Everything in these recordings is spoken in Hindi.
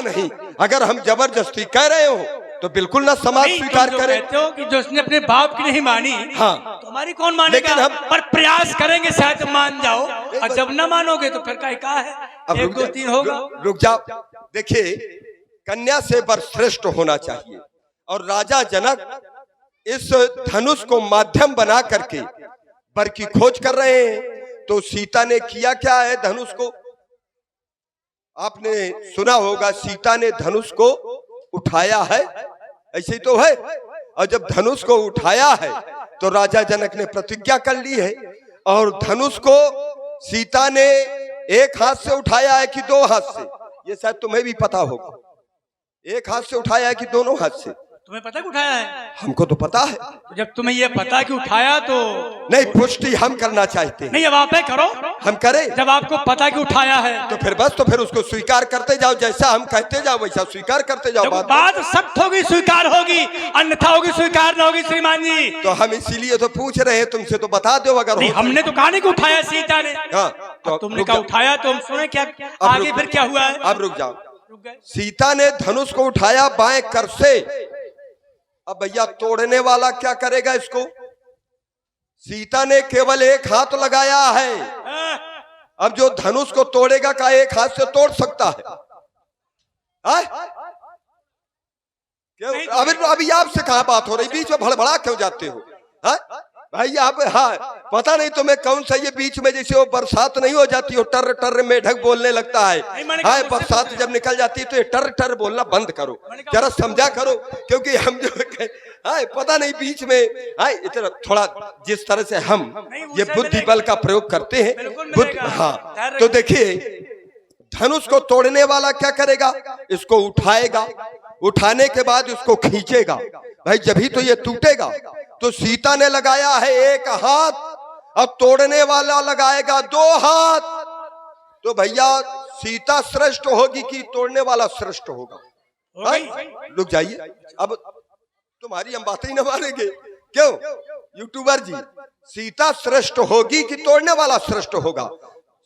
नहीं, अगर हम जबरदस्ती कह रहे हो तो बिल्कुल ना समाज स्वीकार करे। कहते हो कि जिसने अपने बाप की नहीं मानी, हाँ, तो हमारी कौन मानेगा? लेकिन हम पर प्रयास करेंगे शायद मान जाओ, और जब ना मानोगे तो फिर क्या है, अब 1 2 3 होगा। रुक जाओ। देखिए, कन्या से वर श्रेष्ठ होना चाहिए, और राजा जनक इस धनुष को माध्यम बना करके वर की खोज कर रहे हैं। तो सीता ने किया क्या है? धनुष को आपने सुना होगा, सीता ने धनुष को उठाया है, ऐसे ही तो है। और जब धनुष को उठाया है तो राजा जनक ने प्रतिज्ञा कर ली है, और धनुष को सीता ने एक हाथ से उठाया है कि 2 हाथ से, ये शायद तुम्हें भी पता होगा। एक हाथ से उठाया है कि दोनों हाथ से? तुम्हें पता कि उठाया है? हमको तो पता है। तो जब तुम्हें ये पता कि उठाया तो नहीं, पुष्टि हम करना चाहते हैं। नहीं, अब आप करो। हम करें? जब आपको पता कि उठाया है तो फिर बस, तो फिर उसको स्वीकार करते जाओ, जैसा हम कहते जाओ वैसा स्वीकार करते जाओ। बात सख्त होगी स्वीकार होगी, अन्यथा होगी स्वीकार न होगी श्रीमान जी। तो हम इसीलिए तो पूछ रहे हैं तुमसे, तो बता दो अगर हो। हमने तो कहा नहीं कि उठाया सीता ने। हाँ, तो तुमने कहा उठाया, तो हम सुने क्या आगे फिर क्या हुआ है। अब रुक जाओ। सीता ने धनुष को उठाया बाएं कर से। अब भैया तोड़ने वाला क्या करेगा इसको? सीता ने केवल एक हाथ लगाया है। अब जो धनुष को तोड़ेगा का एक हाथ से तोड़ सकता है? अभी आपसे कहां बात हो रही, बीच में भड़बड़ा क्यों जाते हो? भाई आप, हाँ पता नहीं तुम्हें कौन सा, ये बीच में जैसे वो बरसात नहीं हो जाती हो, टर टर मेढक बोलने लगता है। हाँ, बरसात जब निकल जाती है तो ये टर टर बोलना बंद करो, जरा समझा करो। क्योंकि हम जो हाँ, पता नहीं बीच में, हाँ इतना थोड़ा जिस तरह से हम ये बुद्धि बल का प्रयोग करते हैं, हाँ। तो देखिए, धनुष को तोड़ने वाला क्या करेगा? इसको उठाएगा, उठाने के बाद इसको खींचेगा। भाई जब ही तो ये टूटेगा। तो सीता ने लगाया है एक हाथ, अब तोड़ने वाला लगाएगा 2 हाथ। तो भैया सीता श्रेष्ठ होगी कि तोड़ने वाला श्रेष्ठ होगा? रुक जाइए, अब तुम्हारी हम बातें ही न मानेंगे। क्यों यूट्यूबर जी? सीता श्रेष्ठ होगी कि तोड़ने वाला श्रेष्ठ होगा?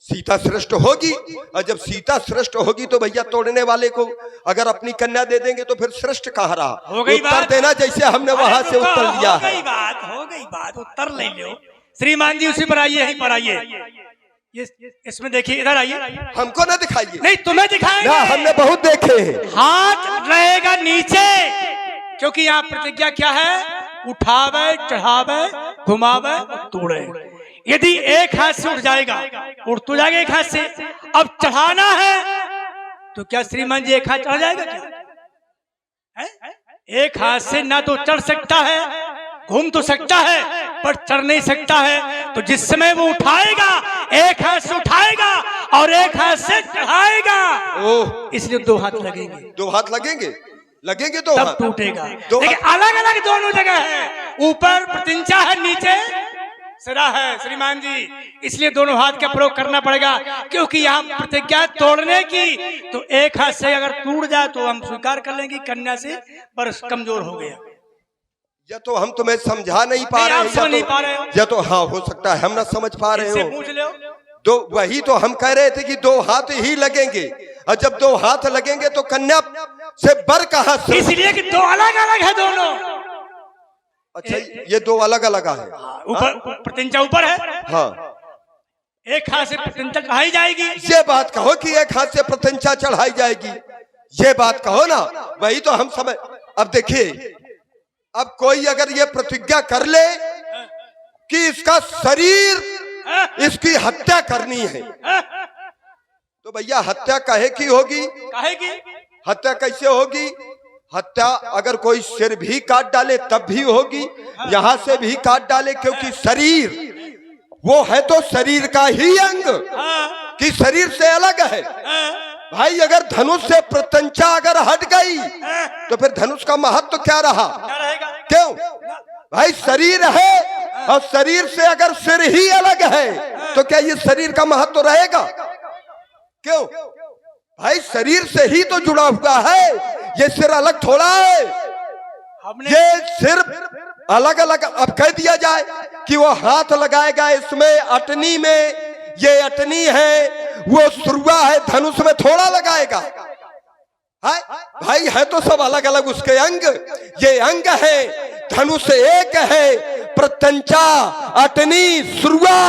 सीता श्रेष्ठ होगी। और जब सीता श्रेष्ठ होगी तो भैया तोड़ने वाले को अगर अपनी कन्या दे देंगे तो फिर श्रेष्ठ कहाँ रहा? उत्तर देना जैसे हमने वहां से उत्तर दिया है। हो गई बात, उत्तर ले लो श्रीमान जी। उसी पर आइए, यहीं पर आइए, इसमें देखिए, इधर आइए। हमको ना दिखाइए। नहीं, तुम्हें दिखाएंगे। ना, हमने बहुत देखे हैं। हाथ रहेगा नीचे, क्योंकि यहाँ प्रतिज्ञा क्या है? उठावे, चढ़ावे, घुमावे, तोड़े। यदि एक हाथ से उठ जाएगा, उठ तो जाएगा एक हाथ से। अब चढ़ाना है तो क्या श्रीमान जी एक हाथ चढ़ जाएगा क्या? एक हाथ से ना तो चढ़ सकता है, घूम तो सकता है, पर चढ़ नहीं सकता है। तो जिस समय वो उठाएगा, एक हाथ से उठाएगा और एक हाथ से चढ़ाएगा, इसलिए 2 हाथ लगेंगे। 2 हाथ लगेंगे, लगेंगे 2 हाथ, तब टूटेगा। देखिए, अलग अलग दोनों जगह है, ऊपर प्रतिंचा है, नीचे सिरा है श्रीमान जी। इसलिए दोनों हाथ का प्रयोग करना पड़ेगा, क्योंकि यहाँ प्रतिज्ञा तोड़ने की। तो एक हाथ से अगर टूट जाए तो हम स्वीकार कर लेंगे कन्या से पर कमजोर हो गया। या तो हम तुम्हें समझा नहीं पा रहे हैं, या तो हाँ हो सकता है हम ना समझ पा रहे हो। पूछ लो। तो वही तो हम कह रहे थे कि 2 हाथ ही लगेंगे, और जब 2 हाथ लगेंगे तो कन्या से बर कहाँ से? इसलिए कि 2 अलग अलग है दोनों। अच्छा, ये 2 अलग अलग है। ऊपर प्रतिंचा ऊपर है, हाँ, एक हाथ से प्रतिंचा चढ़ाई जाएगी। ये बात कहो कि एक हाथ से प्रतिंचा चढ़ाई जाएगी, ये बात कहो ना। वही तो हम समझ। अब देखिए, अब कोई अगर ये प्रतिज्ञा कर ले कि इसका शरीर, इसकी हत्या करनी है, तो भैया हत्या काहे की होगी? काहे की हत्या कैसे होगी? हत्या अगर कोई सिर भी काट डाले तब भी होगी, यहां से भी काट डाले, क्योंकि शरीर वो है तो शरीर का ही अंग कि शरीर से अलग है। भाई अगर धनुष से प्रत्यंचा अगर हट गई तो फिर धनुष का महत्व क्या रहा? क्यों भाई? शरीर है, और शरीर से अगर सिर ही अलग है तो क्या ये शरीर का महत्व रहेगा? क्यों भाई? शरीर से ही तो जुड़ा हुआ है, ये सिर अलग थोड़ा है। ये सिर्फ अलग अलग अब कह दिया जाए कि वो हाथ लगाएगा इसमें अटनी में, ये अटनी है, वो सुरुआ है, धनुष में थोड़ा लगाएगा है भाई, है तो सब अलग अलग उसके अंग। ये अंग है, धनुष एक है, प्रत्यंचा, अटनी, सुरुआ,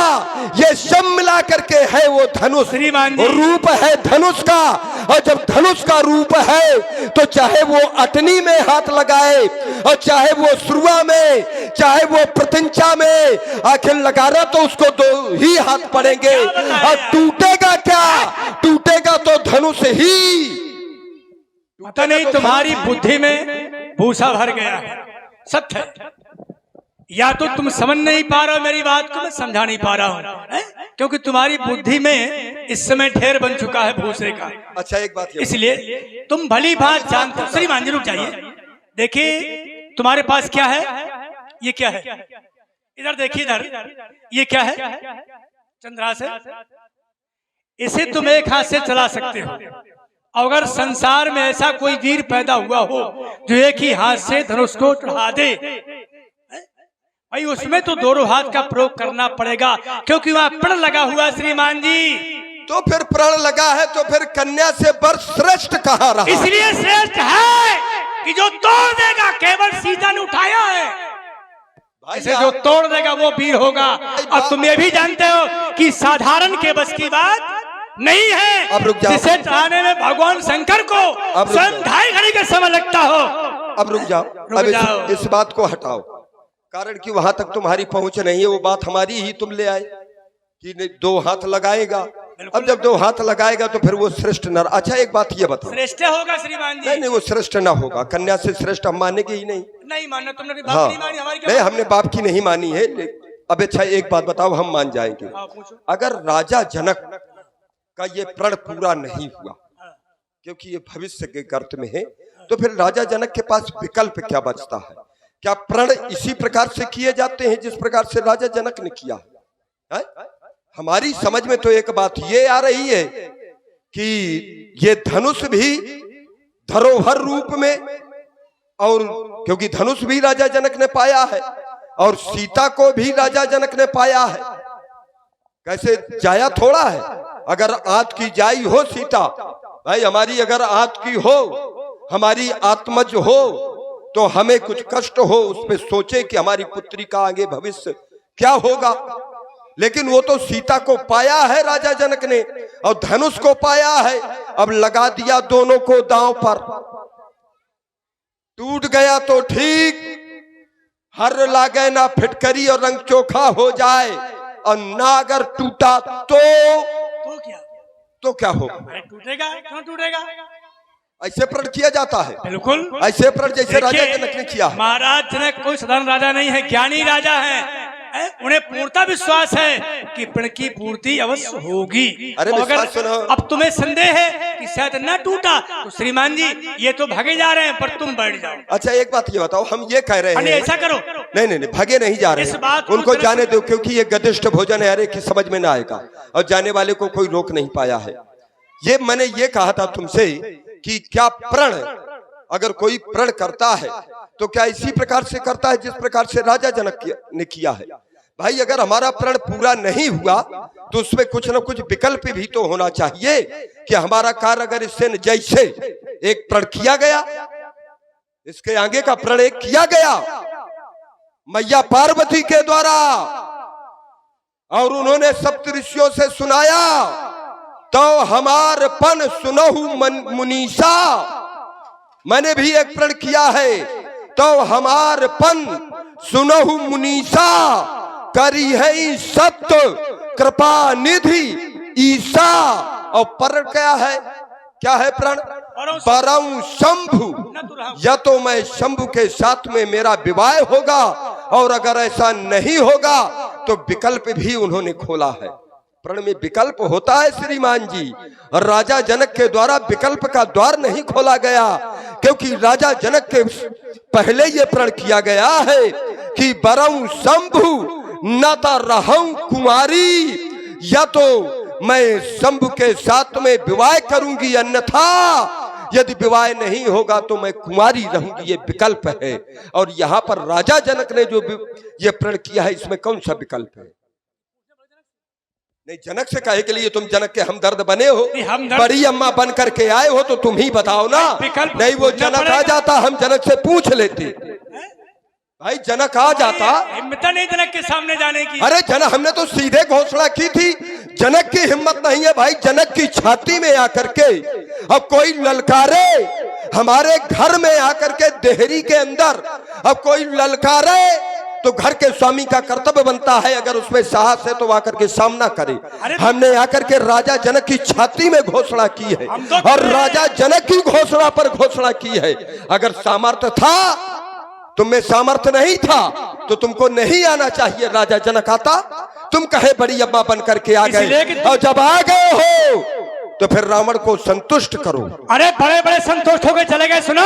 ये सब मिला करके है वो धनुष। रूप है धनुष का, और जब धनुष का रूप है तो चाहे वो अटनी में हाथ लगाए और चाहे वो सुरुआ में, चाहे वो प्रत्यंचा में, आखिर लगा रहा तो उसको दो ही हाथ पड़ेंगे। और टूटेगा क्या? टूटेगा तो धनुष ही। पता नहीं तुम्हारी बुद्धि में भूसा भर गया है, सत्य है। या तो तुम समझ नहीं पा रहे हो मेरी बात को, मैं समझा नहीं पा रहा हूँ, क्योंकि तुम्हारी बुद्धि में इस समय ढेर बन चुका है भूसे का। अच्छा एक बात, इसलिए तुम भली बात जानते हो। श्रीमान जी रुक जाइए, देखिए तुम्हारे पास क्या है, ये क्या है, इधर देखिए, इधर ये क्या है, चंद्रास है। इसे तुम एक हाथ से चला सकते हो। अगर संसार में ऐसा कोई वीर पैदा हुआ हो जो एक ही हाथ से धनुष को चढ़ा दे, भाई उसमें तो दोनों हाथ का प्रयोग करना पड़ेगा, क्योंकि वहां प्रण लगा हुआ। श्रीमान जी तो फिर प्रण लगा है तो फिर कन्या से बर श्रेष्ठ कहाँ रहा? इसलिए श्रेष्ठ है कि जो तोड़ देगा, केवल सीता ने उठाया है, इसे जो तोड़ देगा वो वीर होगा। और तुम ये भी जानते हो कि साधारण के बस की बात नहीं है। अब रुक जाओ, जिसे चढ़ाने में भगवान शंकर को स्वयं 2.5 घड़ी का समय लगता हो। अब रुक जाओ, अब इस बात को हटाओ, कारण कि वहां तक तुम्हारी पहुंच नहीं है। वो बात हमारी ही तुम ले आए कि 2 हाथ लगाएगा। अब जब 2 हाथ लगाएगा तो फिर वो श्रेष्ठ नर। अच्छा एक बात ये बताओ, श्रेष्ठ होगा श्रीमान जी? नहीं, वो श्रेष्ठ ना होगा, कन्या से श्रेष्ठ हम मानेंगे ही नहीं। नहीं मानना तुमने, बाप नहीं मानी हमारी? नहीं, हमने बाप की नहीं मानी है। अब अच्छा एक बात बताओ, हम मान जाएंगे। अगर राजा जनक का ये प्रण पूरा नहीं हुआ, क्योंकि ये भविष्य के गर्त में है, तो फिर राजा जनक के पास विकल्प क्या बचता है? क्या प्रण इसी प्रकार से किए जाते हैं जिस प्रकार से राजा जनक ने किया है? हमारी समझ में तो एक बात ये आ रही है कि ये धनुष भी धरोहर रूप में, और क्योंकि धनुष भी राजा जनक ने पाया है और सीता को भी राजा जनक ने पाया है। कैसे जाया थोड़ा है? अगर आत की जाई हो सीता, भाई हमारी अगर आत की हो, हमारी आत्मज हो, तो हमें कुछ कष्ट हो उस पे सोचे कि हमारी पुत्री का आगे भविष्य क्या होगा। लेकिन वो तो सीता को पाया है राजा जनक ने, और धनुष को पाया है। अब लगा दिया दोनों को दांव पर, टूट गया तो ठीक, हर लागे ना फिटकरी और रंग चोखा हो जाए, और ना अगर टूटा तो क्या होगा? टूटेगा, क्यों टूटेगा? ऐसे प्रण किया जाता है, बिल्कुल ऐसे प्रण जैसे राजा जनक ने किया। महाराज जनक कोई साधारण राजा नहीं है, ज्ञानी राजा है। उन्हें पूर्णता विश्वास है कि प्रण की पूर्ति अवश्य होगी। अरे अगर अब तुम्हें संदेह है कि शायद न टूटा, तो श्रीमान जी ये तो भागे जा रहे हैं, पर तुम बैठ जाओ। अच्छा एक बात ये बताओ, हम ये कह रहे हैं, ऐसा करो। नहीं, भागे नहीं जा रहे हैं, उनको जाने दो, क्योंकि ये गदिष्ट भोजन है, हर एक की समझ में ना आएगा, और जाने वाले को कोई रोक नहीं पाया है। ये मैंने ये कहा था तुमसे कि क्या प्रण, अगर कोई प्रण करता है तो क्या इसी प्रकार से करता है जिस प्रकार से राजा जनक ने किया है? भाई अगर हमारा प्रण पूरा नहीं हुआ तो उसमें कुछ ना कुछ विकल्प भी तो होना चाहिए कि हमारा कार्य अगर इससे जैसे एक प्रण किया गया, इसके आगे का प्रण एक किया गया मैया पार्वती के द्वारा, और उन्होंने सप्त ऋषियों से सुनाया, तो हमार पन सुनहु मुनीसा, मैंने भी एक प्रण किया है, तो हमार पन सुनहु मुनीसा, करी है सत्य कृपा निधि ईसा। और प्रण क्या है? क्या है प्रण? बरऊ शंभु, या तो मैं शंभु के साथ में मेरा विवाह होगा, और अगर ऐसा नहीं होगा तो विकल्प भी उन्होंने खोला है। प्रण में विकल्प होता है श्रीमान जी, और राजा जनक के द्वारा विकल्प का द्वार नहीं खोला गया, क्योंकि राजा जनक के पहले ये प्रण किया गया है कि बरऊ शंभु न तो रहूं कुमारी, या तो मैं शंभु के साथ में विवाह करूंगी, अन्यथा यदि विवाह नहीं होगा तो मैं कुमारी रहूंगी। ये विकल्प है, और यहाँ पर राजा जनक ने जो ये प्रण किया है, इसमें कौन सा विकल्प है? नहीं, जनक से कहे के लिए तुम जनक के हमदर्द बने हो, हमदर्द बड़ी अम्मा बन करके आए हो, तो तुम ही बताओ ना। नहीं, वो जनक आ जाता, हम जनक से पूछ लेते। भाई जनक आ जाता, हिम्मत नहीं जनक के सामने जाने की। अरे जनक, हमने तो सीधे घोषणा की थी, जनक की हिम्मत नहीं है भाई। जनक की छाती में आकर के अब कोई ललकारे, हमारे घर में आकर के देहरी के अंदर अब कोई ललकारे, तो घर के स्वामी का कर्तव्य बनता है, अगर उसमें साहस है तो आकर के सामना करे। हमने आकर के राजा जनक की छाती में घोषणा की है, और राजा जनक की घोषणा पर घोषणा की है। अगर सामर्थ्य था, तुम में सामर्थ्य नहीं था, तो तुमको नहीं आना चाहिए। राजा जनक आता, तुम कहे बड़ी अम्मा बन करके आ गए, और जब आ गए हो तो फिर रावण को संतुष्ट करो। अरे बड़े बड़े संतुष्ट हो गए चले गए। सुनो,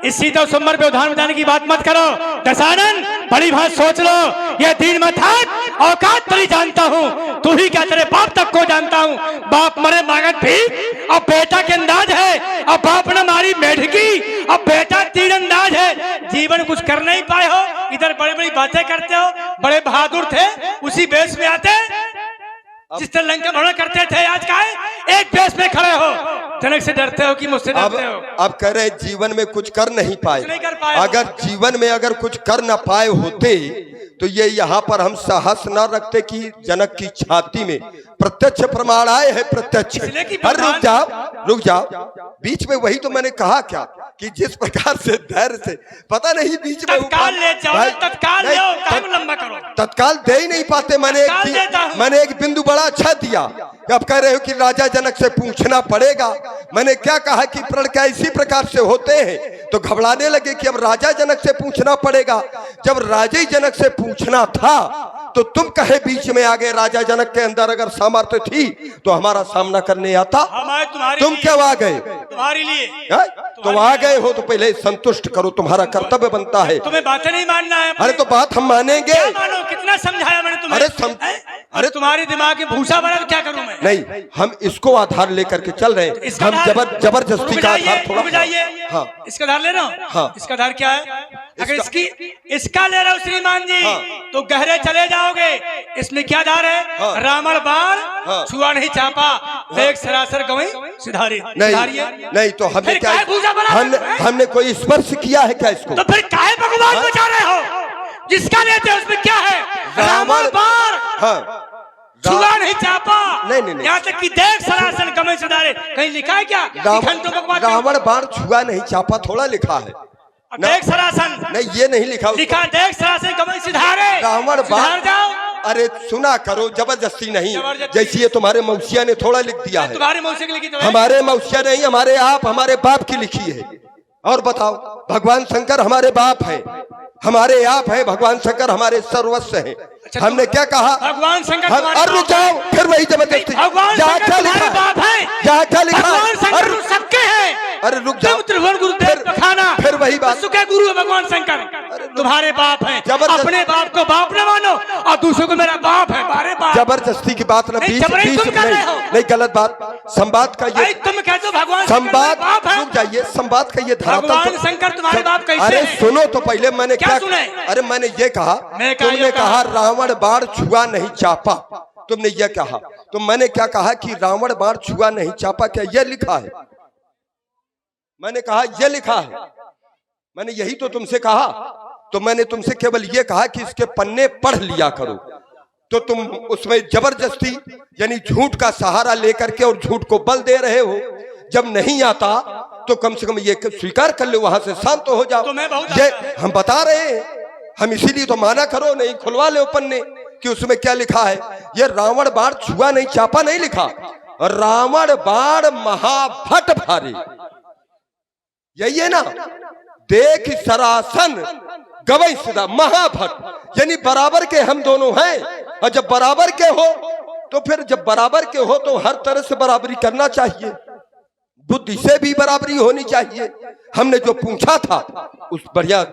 इस सीता सुमर पे उधार में जाने की बात मत करो। दशानन, बड़ी बात सोच लो, ये दीन मत हट, औकात तेरी जानता हूँ, तू ही क्या तेरे बाप तक को जानता हूँ। बाप मरे मांगत भी, अब बेटा के अंदाज है, अब बाप ने मारी मेढकी, अब बेटा तीरंदाज है। जीवन कुछ कर नहीं पाए हो, इधर बड़ी बड़ी बातें करते हो। बड़े बहादुर थे, उसी बेस में आते, जिस तरह लंका भ्रमण करते थे। आज का है एक बेस में खड़े हो, जनक से डरते हो कि मुझसे डरते हो? अब कह रहे जीवन में कुछ कर नहीं पाए। नहीं कर पाए। अगर जीवन में अगर कुछ कर न पाए होते, तो ये यहाँ पर हम साहस न रखते कि जनक की छाती में प्रत्यक्ष प्रमाण आए हैं। प्रत्यक्ष। अरे रुक जाओ, बीच में वही तो मैंने कहा क्या, कि जिस प्रकार से धैर्य से, पता नहीं बीच में तत्काल ले जाओ, तत्काल ले आओ, टाइम लंबा करो। तत्काल दे ही नहीं पाते। मैंने एक बिंदु बड़ा अच्छा दिया। अब कह रहे हो कि राजा जनक से पूछना पड़ेगा। मैंने क्या कहा कि प्रण क्या इसी प्रकार से होते हैं, तो घबराने लगे कि अब राजा जनक से पूछना पड़ेगा। जब राजा जनक से पूछना था, तो तुम कहे बीच में आ गए। राजा जनक के अंदर अगर सामर्थ्य थी तो हमारा सामना करने आता। तुम क्यों आ गए? तुम्हारे लिए। तुम आ गए हो तो पहले संतुष्ट करो, तुम्हारा कर्तव्य बनता है। तुम्हें बातें नहीं मानना है। अरे तो बात हम मानेंगे। क्या मानो? कितना समझाया मैंने तुम्हें? अरे तुम्हारे दिमाग में भूसा भरा तो क्या करूं मैं? नहीं, हम इसको आधार लेकर के चल रहे हैं। हम जबरदस्ती का आधार थोड़ा। हाँ, इसका आधार ले रहा हूँ। हाँ, इसका आधार क्या है? अगर इसका ले रहा हूँ श्रीमान जी, तो गहरे चले जाओगे। इसमें क्या आधार है? रावण बाण छुआ नहीं चापा, देख सरासर गवई सिधारी। नहीं तो हमें क्या, हमने कोई स्पर्श किया है क्या इसको? तो फिर काहे भगवान बचा रहे हो? जिसका लेते हैं उसमें क्या है? रावण बाण छुआ नहीं चापा। नहीं, यहाँ तक कि देख सरासन गवई सिधारे, कहीं लिखा है क्या? रावण बाण छुआ नहीं चापा थोड़ा लिखा है। देख सरासन नहीं, ये नहीं लिखा। देख सरासन गवई सिधारे, रावण बाण। जाओ। अरे सुना करो, जबरदस्ती नहीं। जैसे ये तुम्हारे मौसिया ने थोड़ा लिख दिया है। तुम्हारे मौसिया की लिखी तो है? हमारे मौसिया नहीं, हमारे बाप की लिखी है। और बताओ, भगवान शंकर हमारे बाप हैं, हमारे आप हैं। भगवान शंकर हमारे सर्वस्व हैं। हमने क्या कहा? भगवान शंकर। और रुक जाओ, फिर वही जबरदस्ती। भगवान क्या लिखा? बाप है, क्या लिखा? भगवान शंकर सबके हैं। अरे रुक जाओ, त्रिभुवन गुरुदेव पखाना, फिर वही बात। सुखे गुरु है भगवान शंकर, तुम्हारे बाप हैं। अपने बाप को बाप न मानो और दूसरों को मेरा बाप है। बारे बाप। जबरदस्ती की बात ना, बीच नहीं, गलत बात। संवाद का ये, तुम कहते हो भगवान संवाद। बाप है। रुक जाइए, संवाद का ये धरातल। भगवान शंकर तुम्हारे बाप कैसे? अरे सुनो तो पहले, मैंने क्या सुने? अरे मैंने ये कहा, तुमने कहा रावण बाण छुआ नहीं चापा, तुमने ये कहा। तो मैंने क्या कहा कि रावण बाण छुआ नहीं चापा, क्या ये लिखा है? मैंने कहा ये लिखा है। मैंने यही तो तुमसे कहा। तो मैंने तुमसे केवल ये कहा कि इसके पन्ने पढ़ लिया करो। तो तुम उसमें जबरदस्ती यानी झूठ का सहारा लेकर के और झूठ को बल दे रहे हो। जब नहीं आता तो कम से कम ये स्वीकार कर लो, वहां से शांत तो हो जाओ। ये हम बता रहे हैं, हम इसीलिए तो माना करो, नहीं खुलवा ले पन्ने कि उसमें क्या लिखा है। ये रावण बाण छुआ नहीं चापा नहीं लिखा, रावण बाण महाभट भारी, यही है ना। देख सरासन गवई सिदा महाभट, यानी बराबर के हम दोनों हैं। और जब बराबर के हो तो फिर जब बराबर के हो तो हर तरह से बराबरी करना चाहिए, बुद्धि से भी बराबरी होनी चाहिए। हमने जो पूछा था उस बढ़िया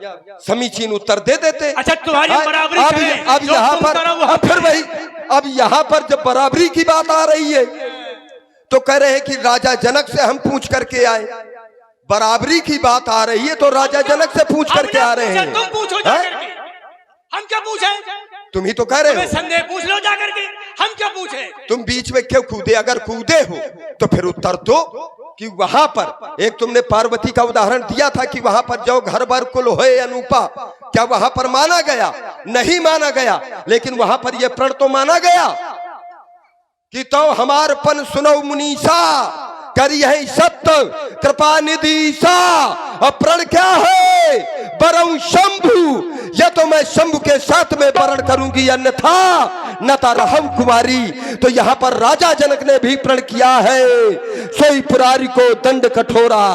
समीचीन उत्तर दे देते। अच्छा तुम्हारी बराबरी अब यहाँ पर फिर वही, अब यहाँ पर जब बराबरी की बात आ रही है तो कह रहे हैं कि राजा जनक से हम पूछ करके आए। बराबरी की बात आ रही है तो राजा जनक से पूछ करके आ रहे हैं। तुम पूछो जाकर के, हम क्या पूछें? तुम ही तो कह रहे हमें हो। संदेह पूछ लो जाकर के, हम क्या पूछे? तुम बीच में क्यों कूदे? अगर कूदे हो तो फिर उत्तर दो कि वहां पर एक तुमने पार्वती का उदाहरण दिया था कि वहां पर जो घर बार कुल होए अनुपा, क्या वहां पर माना गया? नहीं माना गया। लेकिन वहां पर यह प्रण तो माना गया कि तो हमार पन सुनो मुनीसा, करी है सत्य कृपा निधीसा। और प्रण क्या है? बरऊ शंभु, या तो मैं शंभु के साथ में वरण करूंगी, अन्यथा नता रहम कुमारी। तो यहाँ पर राजा जनक ने भी प्रण किया है, सोई पुरारी को दंड कठोरा।